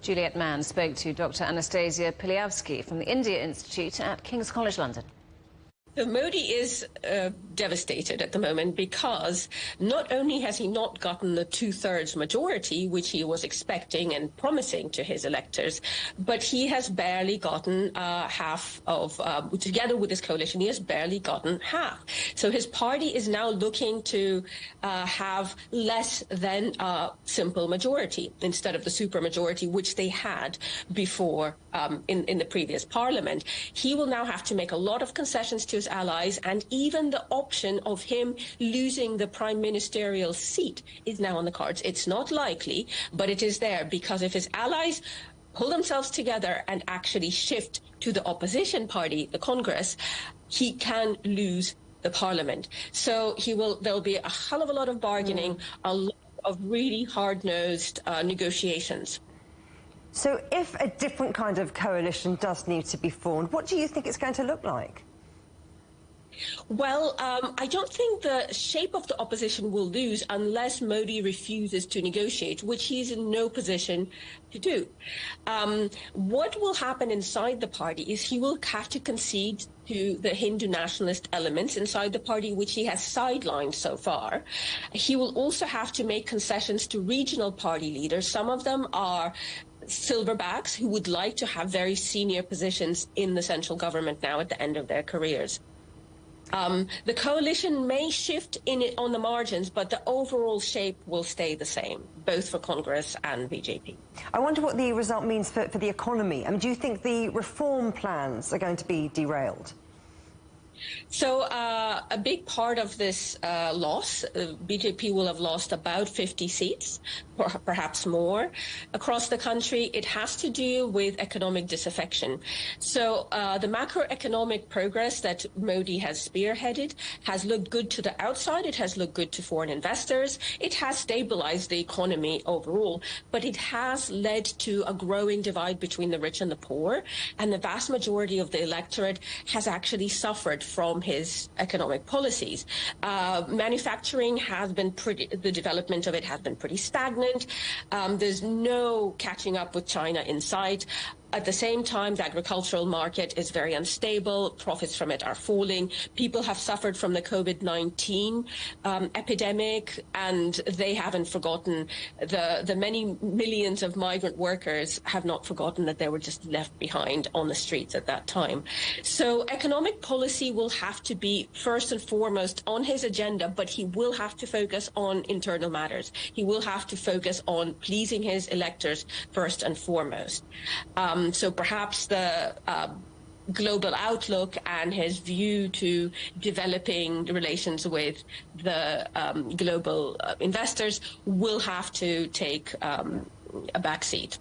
Juliet Mann spoke to Dr. Anastasia Piliavsky from the India Institute at King's College London. So Modi is devastated at the moment because not only has he not gotten the two-thirds majority, which he was expecting and promising to his electors, but he has barely gotten half of, together with his coalition, he has barely gotten half. So his party is now looking to have less than a simple majority instead of the supermajority, which they had before in the previous parliament. He will now have to make a lot of concessions to his allies, and even the option of him losing the prime ministerial seat is now on the cards. It's not likely, but it is there, because if his allies pull themselves together and actually shift to the opposition party, the Congress, he can lose the parliament. So there'll be a hell of a lot of bargaining, a lot of really hard-nosed negotiations. So if a different kind of coalition does need to be formed, what do you think it's going to look like? Well, I don't think the shape of the opposition will lose unless Modi refuses to negotiate, which he's in no position to do. What will happen inside the party is he will have to concede to the Hindu nationalist elements inside the party, which he has sidelined so far. He will also have to make concessions to regional party leaders. Some of them are silverbacks who would like to have very senior positions in the central government now at the end of their careers. The coalition may shift on the margins, but the overall shape will stay the same, both for Congress and BJP. I wonder what the result means for the economy. I mean, do you think the reform plans are going to be derailed? So a big part of this loss, BJP will have lost about 50 seats, or perhaps more, across the country. It has to do with economic disaffection. So the macroeconomic progress that Modi has spearheaded has looked good to the outside. It has looked good to foreign investors. It has stabilized the economy overall, but it has led to a growing divide between the rich and the poor. And the vast majority of the electorate has actually suffered from his economic policies. Manufacturing has been the development of it has been pretty stagnant. There's no catching up with China in sight. At the same time, the agricultural market is very unstable. Profits from it are falling. People have suffered from the COVID-19 epidemic, and they haven't forgotten the many millions of migrant workers have not forgotten that they were just left behind on the streets at that time. So economic policy will have to be first and foremost on his agenda, but he will have to focus on internal matters. He will have to focus on pleasing his electors first and foremost. So perhaps the global outlook and his view to developing relations with the global investors will have to take a backseat.